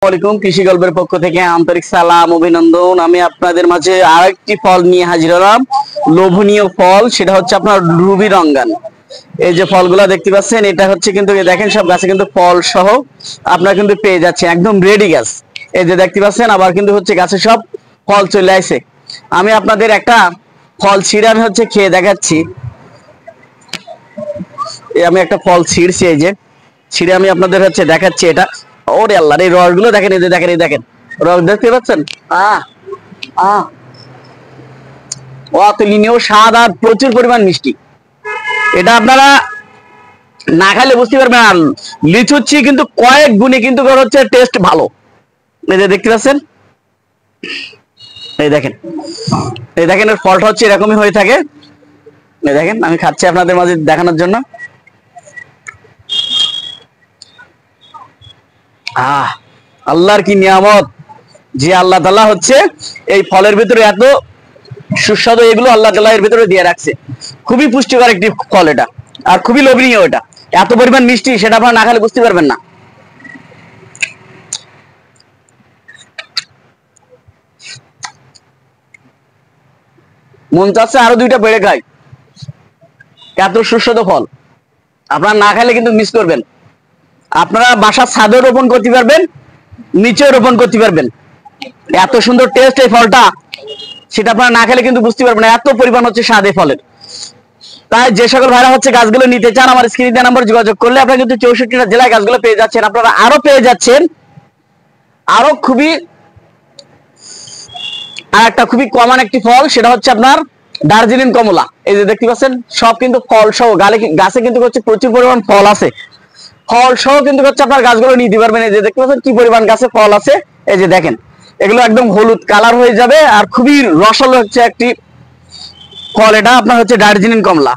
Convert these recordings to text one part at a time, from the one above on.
আসসালামু কৃষি গল্পের পক্ষ থেকে আন্তরিক সালাম অভিনন্দন। আমি আপনাদের মাঝে আরেকটি ফল নিয়ে হাজির হলাম, লোভনীয় ফল। সেটা হচ্ছে আপনার রুবি রঙ্গান। এই যে ফলগুলা দেখতে পাচ্ছেন, এটা হচ্ছে কিন্তু দেখেন সব গাছে কিন্তু ফল সহ আপনারা কিন্তু পেয়ে যাচ্ছেন, একদম রেডি গাছ। এই যে দেখতে পাচ্ছেন, আবার কিন্তু হচ্ছে গাছে সব ফল চলে আসে। আমি আপনাদের একটা ফল ছিঁড়ে আমি হচ্ছে খেয়ে দেখাচ্ছি। আমি একটা ফল ছিঁড়ছি, এই যে ছিঁড়ে আমি আপনাদের হচ্ছে দেখাচ্ছি। এটা ওরে আল্লাহ, এই রস গুলো দেখেন, এই যে দেখেন, এই দেখেন রস দেখতে পাচ্ছেন। অতুলনীয় স্বাদ আর প্রচুর পরিমাণ মিষ্টি। এটা আপনারা না খাইলে বুঝতে পারবেন। আর লিচুর চেয়ে কিন্তু কয়েক গুণে কিন্তু হচ্ছে টেস্ট ভালো। এই যে দেখতে পাচ্ছেন, এই দেখেন, এই দেখেন এর ফলটা হচ্ছে এরকমই হয়ে থাকে। এই দেখেন আমি খাচ্ছি আপনাদের মাঝে দেখানোর জন্য। আল্লাহর কি নিয়ামত যে আল্লাহ তাআলা হচ্ছে এই ফলের ভিতরে এত সুস্বাদু এগুলো আল্লাহ তাআলা এর ভিতরে দিয়ে রাখছে। খুবই পুষ্টিকর একটি ফল এটা, আর খুবই লোভনীয়। এটা এত পরিমাণ মিষ্টি, সেটা আপনারা না খেলে বুঝতে পারবেন না। মন চাচ্ছে আরো দুইটা পেড়ে খাই, এত সুস্বাদু ফল। আপনারা না খাইলে কিন্তু মিস করবেন। আপনারা বাসার ছাদেও রোপণ করতে পারবেন, নিচেও রোপণ করতে পারবেন। এত সুন্দর টেস্ট এই ফলটা, সেটা আপনারা না খেলে কিন্তু বুঝতে পারবেন না। এত পরিমাণ হচ্ছে স্বাদ এই ফলের। তাই যে সকল ভাইরা হচ্ছে গাছগুলো নিতে চান, আমার স্ক্রিনে দেওয়া নাম্বার যোগাযোগ করলে আপনারা কিন্তু 64টা জেলায় গাছগুলো পেয়ে যাচ্ছেন। আপনারা আরো পেয়ে যাচ্ছেন আরো খুবই আর একটা খুবই কমন একটি ফল, সেটা হচ্ছে আপনার দার্জিলিং কমলা। এই যে দেখতে পাচ্ছেন, সব কিন্তু ফল সহ গাছে কিন্তু হচ্ছে প্রচুর পরিমাণ ফল আছে। ফল সহ কিন্তু হচ্ছে আপনার গাছগুলো নিতে পারবেন। এই যে দেখতে পাচ্ছেন কি পরিমাণ গাছে ফল আছে। এই যে দেখেন, এগুলো একদম হলুদ কালার হয়ে যাবে, আর খুবই রসালো হচ্ছে একটি ফল। এটা আপনার হচ্ছে দার্জিলিং কমলা।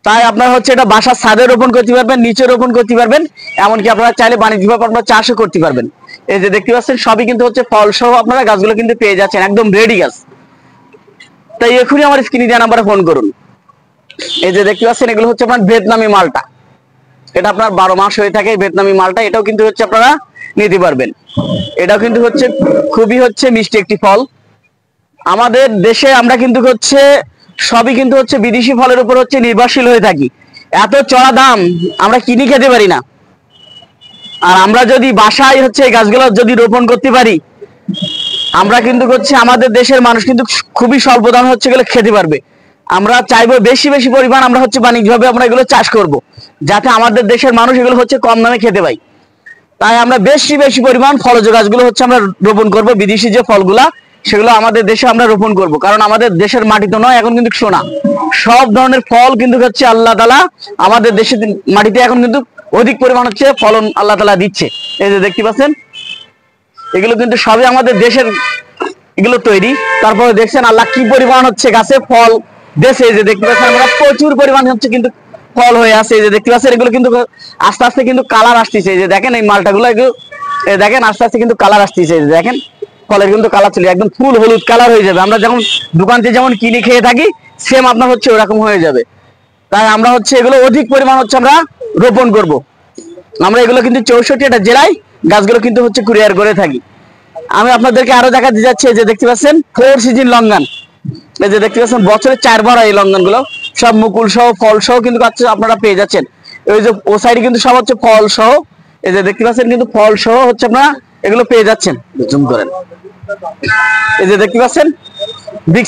তাই আপনার হচ্ছে এটা বাসার ছাদে রোপণ করতে পারবেন, নিচে রোপণ করতে পারবেন, এমনকি আপনারা চাইলে বাণিজ্যিকভাবে আপনারা চাষও করতে পারবেন। এই যে দেখতে পাচ্ছেন, সবই কিন্তু হচ্ছে ফল সহ আপনারা গাছগুলো কিন্তু পেয়ে যাচ্ছেন, একদম রেডি গাছ। তাই এখনই আমার স্ক্রিনে দেওয়া নাম্বারে ফোন করুন। এই যে দেখতে পাচ্ছেন, এগুলো হচ্ছে আপনার ভিয়েতনামি মালটা। এটা আপনার 12 মাস হয়ে থাকে ভিয়েতনামি মালটা। এটাও কিন্তু হচ্ছে আপনারা নিতে পারবেন। এটাও কিন্তু হচ্ছে খুবই হচ্ছে মিষ্টি একটি ফল। আমাদের দেশে আমরা কিন্তু হচ্ছে সবই কিন্তু হচ্ছে বিদেশি ফলের উপর হচ্ছে নির্ভরশীল হয়ে থাকি। এত চড়া দাম আমরা কিনে খেতে পারি না। আর আমরা যদি বাসায় হচ্ছে এই গাছগুলো যদি রোপণ করতে পারি, আমরা কিন্তু হচ্ছে আমাদের দেশের মানুষ কিন্তু খুবই স্বল্প দামে হচ্ছে এগুলো খেতে পারবে। আমরা চাইবো বেশি বেশি পরিমাণ আমরা হচ্ছে বাণিজ্যিকভাবে আমরা এগুলো চাষ করব, যাতে আমাদের দেশের মানুষ এগুলো হচ্ছে কম দামে খেতে পায়। তাই আমরা বেশি বেশি পরিমাণ ফলজ গাছগুলো হচ্ছে আমরা রোপণ করব। বিদেশি যে ফলগুলা সেগুলো আমাদের দেশে আমরা রোপণ করব, কারণ আমাদের দেশের মাটি তো নয়, এখন কিন্তু সোনা। সব ধরনের ফল কিন্তু হচ্ছে আল্লাহ তাআলা আমাদের দেশের মাটিতে এখন কিন্তু অধিক পরিমাণ হচ্ছে ফলন আল্লাহ তাআলা দিচ্ছে। এই যে দেখতে পাচ্ছেন, এগুলো কিন্তু সবই আমাদের দেশের এগুলো তৈরি। তারপরে দেখছেন আল্লাহ কি পরিমাণ হচ্ছে গাছে ফল দেশে। এই যে দেখতে পাচ্ছেন, আমরা প্রচুর পরিমাণ হচ্ছে কিন্তু ফল হয়ে আছে। এই যে দেখতে পাচ্ছেন, এগুলো কিন্তু আস্তে আস্তে কিন্তু কালার আসতেছে। এই যে দেখেন এই মালটাগুলো এগুলো দেখেন আস্তে আস্তে কিন্তু কালার আসতেছে। এই যে দেখেন ফলের কিন্তু কালার চলে একদম ফুল হলুদ কালার হয়ে যাবে। আমরা যখন দোকান থেকে যেমন কিনে খেয়ে থাকি, সেম আপনার হচ্ছে ওরকম হয়ে যাবে। তাই আমরা হচ্ছে এগুলো অধিক পরিমাণ হচ্ছে আমরা রোপণ করব। আমরা এগুলো কিন্তু 64টা জেলায় গাছগুলো কিন্তু হচ্ছে কুরিয়ার করে থাকি। আমি আপনাদেরকে আরো দেখাতে যাচ্ছি। এই যে দেখতে পাচ্ছেন 4 সিজন লঙ্ঘন। এই যে দেখতে পাচ্ছেন বছরে 4 বার এই লঙ্ঘন গুলো সব মুকুল সহ ফল সহ কিন্তু আপনারা পেয়ে যাচ্ছেন। এই যে ও সাইডে কিন্তু সব হচ্ছে ফল সহ। এই যে দেখতে পাচ্ছেন কিন্তু ফল সহ হচ্ছে আপনারা এগুলো পেয়ে যাচ্ছেন। জুম করেন, এই যে দেখতে পাচ্ছেন বিগ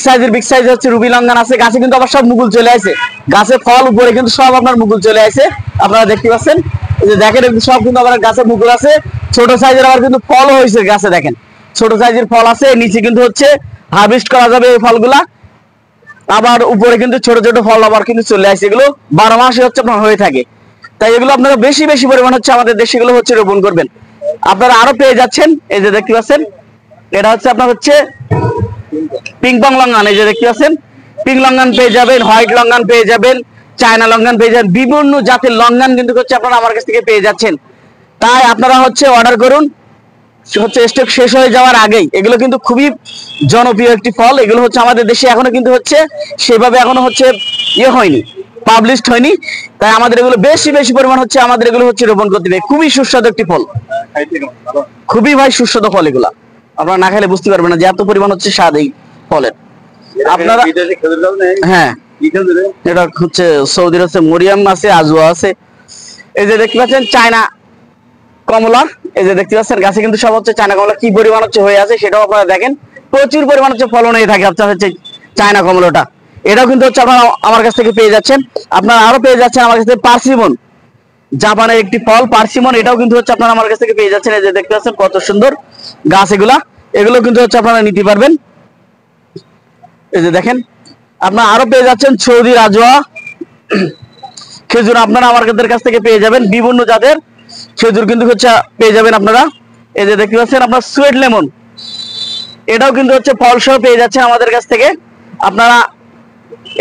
সাইজ হচ্ছে রুবি লঙ্ঘন আছে। গাছে কিন্তু আবার সব মুকুল চলে আসে, গাছে ফল উপরে কিন্তু সব আপনার মুকুল চলে আসে। আপনারা দেখতে পাচ্ছেন, এই যে দেখেন সব কিন্তু আবার গাছে মুকুল আছে। ছোট সাইজের আবার কিন্তু ফল হয়েছে গাছে, দেখেন ছোট সাইজের ফল আছে। নিচে কিন্তু হচ্ছে হারভেস্ট করা যাবে এই ফলগুলা। আবার উপরে কিন্তু ছোট ছোট ফল আবার কিন্তু চলে আসে। এগুলো 12 মাসে হচ্ছে আপনার হয়ে থাকে। তাই এগুলো আপনারা বেশি বেশি পরিমাণ হচ্ছে আমাদের দেশে এগুলো হচ্ছে রোপণ করবেন। আপনারা আরো পেয়ে যাচ্ছেন। এই যে দেখতে পাচ্ছেন, এটা হচ্ছে আপনার হচ্ছে পিংপং লঙ্ঘন। এই যে দেখতে পাচ্ছেন পিঙ্ক লঙ্ঘন পেয়ে যাবেন, হোয়াইট লঙ্ঘন পেয়ে যাবেন, চায়না লঙ্ঘন পেয়ে যাবেন। বিভিন্ন জাতের লঙ্ঘন কিন্তু হচ্ছে আপনারা আমার কাছ থেকে পেয়ে যাচ্ছেন। তাই আপনারা হচ্ছে অর্ডার করুন হচ্ছে স্টক শেষ হয়ে যাওয়ার আগেই। এগুলো কিন্তু খুবই জনপ্রিয় একটি ফল। এগুলো হচ্ছে আমাদের দেশে এখনো কিন্তু হচ্ছে সেভাবে এখনো হচ্ছে ইয়ে হয়নি, পাবলিশড হয়নি, তাই আমাদের এগুলো বেশি বেশি পরিমাণ হচ্ছে, আমাদের এগুলো হচ্ছে রোপণ করতে হবে। খুবই সুস্বাদু একটি ফল, খুবই ভাই সুস্বাদু ফল এগুলা, আপনারা না খেলে বুঝতে পারবেন না যে এত পরিমাণ হচ্ছে স্বাদ এই ফলের। আপনারা হ্যাঁ, এটা হচ্ছে সৌদির হচ্ছে মরিয়াম আছে, আজওয়া আছে। এই যে দেখতে পাচ্ছেন চায়না কমলা, এই যে দেখতে পাচ্ছেন গাছে কিন্তু সব হচ্ছে চায়না কমলা, কি পরিমাণ হচ্ছে হয়ে আছে সেটাও আপনারা দেখেন, প্রচুর পরিমাণ হচ্ছে ফলন হয়ে থাকে আপনার হচ্ছে চায়না কমলাটা। এটাও কিন্তু হচ্ছে আপনারা আমার কাছ থেকে পেয়ে যাচ্ছেন। আপনারা আরো পেয়ে যাচ্ছেন আমার কাছ থেকে পার্সিমন, জাপানের একটি ফল পার্সিমন, এটাও কিন্তু হচ্ছে আপনারা আমার কাছ থেকে পেয়ে যাচ্ছেন। এই যে দেখতে পাচ্ছেন কত সুন্দর গাছ এগুলা, এগুলো কিন্তু হচ্ছে আপনারা নিতে পারবেন। এই যে দেখেন আপনারা আরো পেয়ে যাচ্ছেন সৌদি রাজওয়া খেজুর, আপনারা আমাদের কাছ থেকে পেয়ে যাবেন বিভিন্ন জাতের খেজুর কিন্তু হচ্ছে পেয়ে যাবেন আপনারা। এই যে দেখতে পাচ্ছেন আপনার সুইট লেমন, এটাও কিন্তু হচ্ছে ফল সহ পেয়ে যাচ্ছেন আমাদের কাছ থেকে। আপনারা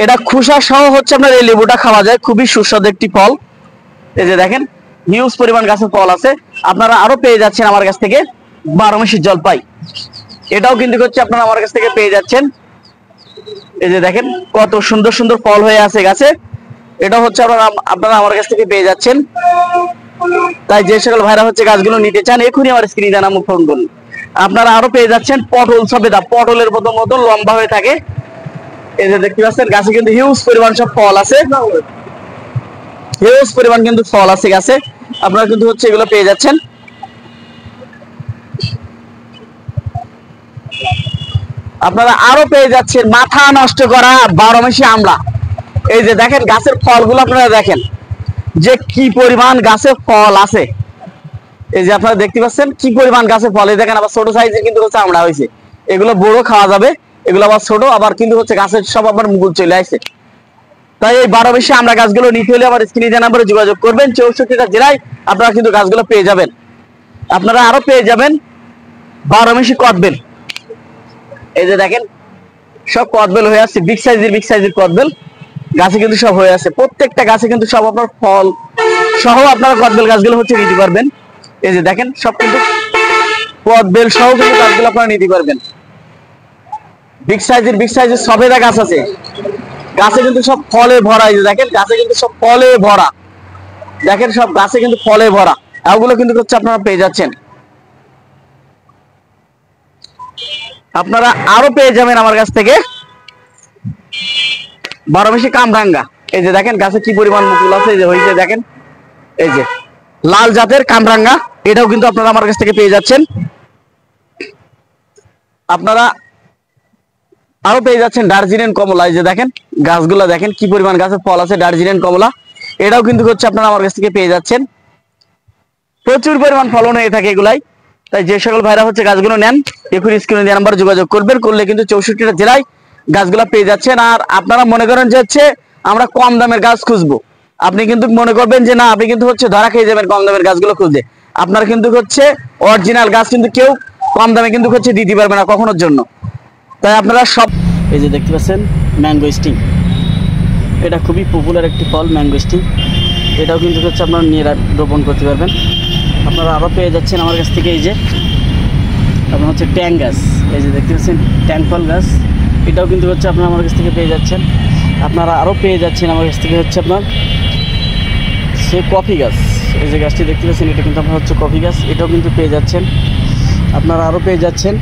এটা খোসা সহ হচ্ছে আপনার এই লেবুটা খাওয়া যায়, খুবই সুস্বাদু একটি ফল। এই যে দেখেন হিউজ পরিমাণ গাছের ফল আছে। আপনারা আরো পেয়ে যাচ্ছেন আমার কাছ থেকে 12 মাসি জলপাই, এটাও কিন্তু হচ্ছে আপনারা আমার কাছ থেকে পেয়ে যাচ্ছেন। এই যে দেখেন কত সুন্দর সুন্দর ফল হয়ে আছে গাছে, এটা হচ্ছে আপনারা আমার কাছ থেকে পেয়ে যাচ্ছেন। তাই যে সকল ভাইরা হচ্ছে গাছগুলো নিতে চান এখনই আমার স্ক্রিনে দেওয়া নাম্বারে ফোন করুন। আপনারা আরো পেয়ে যাচ্ছেন পটল সবেদা, পটলের মতন লম্বা হয়ে থাকে। এই যে দেখতে পাচ্ছেন গাছে কিন্তু হিউজ পরিমাণ সব ফল আছে, হিউজ পরিমাণ কিন্তু ফল আছে গাছে, আপনারা কিন্তু হচ্ছে এগুলো পেয়ে যাচ্ছেন। আপনারা আরো পেয়ে যাচ্ছেন মাথা নষ্ট করা 12 মাসি আমলা। এই যে দেখেন গাছের ফলগুলো আপনারা দেখেন যে কি পরিমাণ গাছে ফল আছে। এই যে আপনারা দেখতে পাচ্ছেন কি পরিমাণ গাছে ফল, এই দেখেন আবার ছোট সাইজের কিন্তু হচ্ছে আমড়া হয়েছে, এগুলো বড় খাওয়া যাবে, এগুলো আবার ছোট, আবার কিন্তু হচ্ছে গাছের সব আবার মুকুল চলে আসছে। তাই এই 12 মাসি আমড়া গাছগুলো নিতে হলে আমার স্ক্রিনে দেওয়া নম্বরে যোগাযোগ করবেন। 64টা জেলায় আপনারা কিন্তু গাছগুলো পেয়ে যাবেন। আপনারা আরো পেয়ে যাবেন 12 মাসি কদবেল, এই যে দেখেন সব কদবেল হয়ে আছে, বিগ সাইজের কদবেল গাছে কিন্তু সব হয়ে আছে, প্রত্যেকটা গাছে কিন্তু সব আপনার ফল সহ আপনারা কদবেল গাছগুলো হচ্ছে নিতে পারবেন। এই যে দেখেন সব কিন্তু কদবেল সহ কিন্তু গাছগুলো আপনারা নিতে পারবেন। বিগ সাইজের সবেদা গাছ আছে, গাছে কিন্তু সব ফলে ভরা। এই যে দেখেন গাছে কিন্তু সব ফলে ভরা, দেখেন সব গাছে কিন্তু ফলে ভরা, এগুলো কিন্তু হচ্ছে আপনারা পেয়ে যাচ্ছেন। আপনারা আরো পেয়ে যাবেন আমার কাছ থেকে 12 মাসি কামরাঙ্গা। এই যে দেখেন গাছে কি পরিমাণ মুকুল আছে, এই যে হয়েছে দেখেন, এই যে লাল জাতের কামরাঙ্গা, এটাও কিন্তু আপনারা আমার কাছ থেকে পেয়ে যাচ্ছেন। আপনারা আরো পেয়ে যাচ্ছেন দার্জিলিং কমলা, এই যে দেখেন গাছগুলা দেখেন কি পরিমাণ গাছের ফল আছে, দার্জিলিং কমলা, এটাও কিন্তু হচ্ছে আপনারা আমার কাছ থেকে পেয়ে যাচ্ছেন। প্রচুর পরিমাণ ফলন হয়ে থাকে এগুলাই। তাই যে সকল ভাইরা হচ্ছে গাছগুলো নেন এখন স্ক্রিনে দেওয়া নাম্বারে যোগাযোগ করবেন, করলে কিন্তু 64টা জেলায় গাছগুলা পেয়ে যাচ্ছেন। আর আপনারা মনে করেন যে হচ্ছে আমরা কম দামের গাছ খুঁজবো, আপনি কিন্তু মনে করবেন যে না, আপনি কিন্তু হচ্ছে ধরা খেয়ে যাবেন কম দামের গাছগুলো খুঁজে। আপনার কিন্তু হচ্ছে অরিজিনাল গাছ কিন্তু কেউ কম দামে কিন্তু হচ্ছে দিতে পারবে না কখনোর জন্য। তাই আপনারা সব, এই যে দেখতে পাচ্ছেন ম্যাঙ্গো স্টিং, এটা খুবই পপুলার একটি ফল ম্যাঙ্গো স্টিং, এটাও কিন্তু হচ্ছে আপনারা নিয়ে রোপণ করতে পারবেন। আপনারা আরও পেয়ে যাচ্ছেন আমার কাছ থেকে এই যে আপনার হচ্ছে ট্যাং গাছ, এই যে দেখতে পাচ্ছেন ট্যাং ফল গাছ, এটাও কিন্তু হচ্ছে আপনারা আমার কাছ থেকে পেয়ে যাচ্ছেন। আপনারা আরও পেয়ে যাচ্ছেন আমার কাছ থেকে হচ্ছে আপনার সে কফি গাছ, এই যে গাছটি দেখতে পাচ্ছেন এটা কিন্তু আপনার হচ্ছে কফি গাছ, এটাও কিন্তু পেয়ে যাচ্ছেন। আপনারা আরও পেয়ে যাচ্ছেন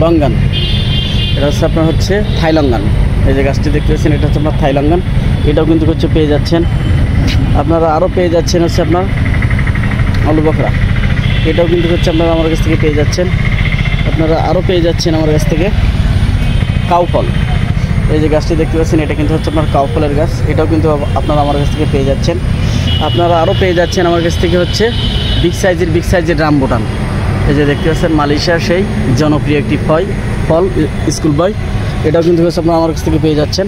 লঙ্গান, এটা হচ্ছে আপনার হচ্ছে থাইলঙ্গান, এই যে গাছটি দেখতে পাচ্ছেন এটা হচ্ছে আপনার থাইলঙ্গান, এটাও কিন্তু হচ্ছে পেয়ে যাচ্ছেন। আপনারা আরও পেয়ে যাচ্ছেন হচ্ছে আপনার আলু বখরা, এটাও কিন্তু হচ্ছে আপনারা আমার কাছ থেকে পেয়ে যাচ্ছেন। আপনারা আরও পেয়ে যাচ্ছেন আমার কাছ থেকে কাউ ফল, এই যে গাছটি দেখতে পাচ্ছেন এটা কিন্তু হচ্ছে আপনার কাউ ফলের গাছ, এটাও কিন্তু আপনারা আমার কাছ থেকে পেয়ে যাচ্ছেন। আপনারা আরও পেয়ে যাচ্ছেন আমার কাছ থেকে হচ্ছে বিগ সাইজের রামবুটান, এই যে দেখতে পাচ্ছেন মালয়েশিয়ার সেই জনপ্রিয় একটি ফল স্কুল বয়, এটাও কিন্তু হচ্ছে আপনারা আমার কাছ থেকে পেয়ে যাচ্ছেন।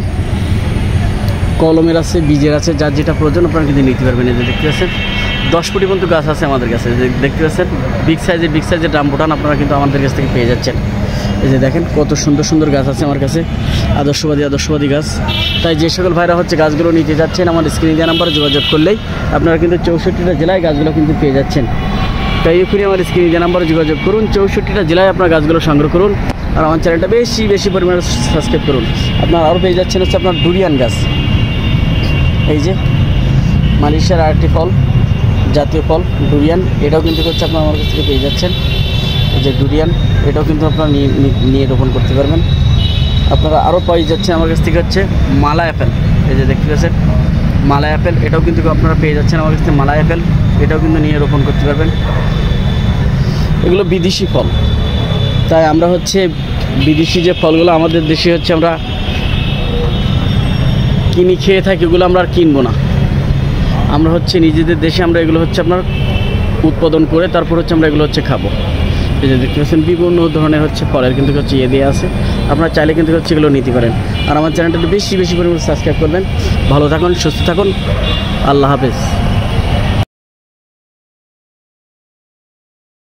কলমের আছে, বীজের আছে, যার যেটা প্রয়োজন আপনারা কিন্তু নিতে পারবেন। এই যে দেখতে পাচ্ছেন 10 ফুটি পর্যন্ত গাছ আছে আমাদের কাছে, দেখতে পাচ্ছেন বিগ সাইজের রামবুটান আপনারা কিন্তু আমাদের কাছ থেকে পেয়ে যাচ্ছেন। এই যে দেখেন কত সুন্দর গাছ আছে আমার কাছে, আদর্শবাদী গাছ। তাই যে সকল ভাইরা হচ্ছে গাছগুলো নিতে যাচ্ছেন আমার স্ক্রিনে দেওয়া নাম্বারে যোগাযোগ করলেই আপনারা কিন্তু 64টা জেলায় গাছগুলো কিন্তু পেয়ে যাচ্ছেন। তাই এখনই আমার স্ক্রিনে দেওয়া নাম্বারে যোগাযোগ করুন, 64টা জেলায় আপনার গাছগুলো সংগ্রহ করুন, আর আমার চ্যানেলটা বেশি পরিমাণে সাবস্ক্রাইব করুন। আপনারা আরও পেয়ে যাচ্ছেন হচ্ছে আপনার ডুরিয়ান গাছ, এই যে মালয়েশিয়ার আরেকটি ফল, জাতীয় ফল ডুরিয়ান, এটাও কিন্তু হচ্ছে আপনার আমার কাছ থেকে পেয়ে যাচ্ছেন। এই যে ডুরিয়ান, এটাও কিন্তু আপনারা নিয়ে রোপণ করতে পারবেন। আপনারা আরও পেয়ে যাচ্ছেন আমার কাছ থেকে হচ্ছে মালা অ্যাপেল। এই যে দেখতে পাচ্ছেন মালা অ্যাপেল, এটাও কিন্তু আপনারা পেয়ে যাচ্ছেন আমার কাছ থেকে মালা অ্যাপেল, এটাও কিন্তু নিয়ে রোপণ করতে পারবেন। এগুলো বিদেশি ফল, তাই আমরা হচ্ছে বিদেশি যে ফলগুলো আমাদের দেশে হচ্ছে আমরা কিনে খেয়ে থাকি, এগুলো আমরা আর কিনবো না। আমরা হচ্ছে নিজেদের দেশে আমরা এগুলো হচ্ছে আপনার উৎপাদন করে তারপর হচ্ছে আমরা এগুলো হচ্ছে খাবো। এই যে দেখতে পাচ্ছেন বিভিন্ন ধরনের হচ্ছে ফলের কিন্তু হচ্ছে দেওয়া আছে, আপনারা চাইলে কিন্তু হচ্ছে এগুলো নিতে পারেন। আর আমার চ্যানেলটা বেশি বেশি পরিমাণে সাবস্ক্রাইব করবেন। ভালো থাকুন, সুস্থ থাকুন, আল্লাহ হাফেজ।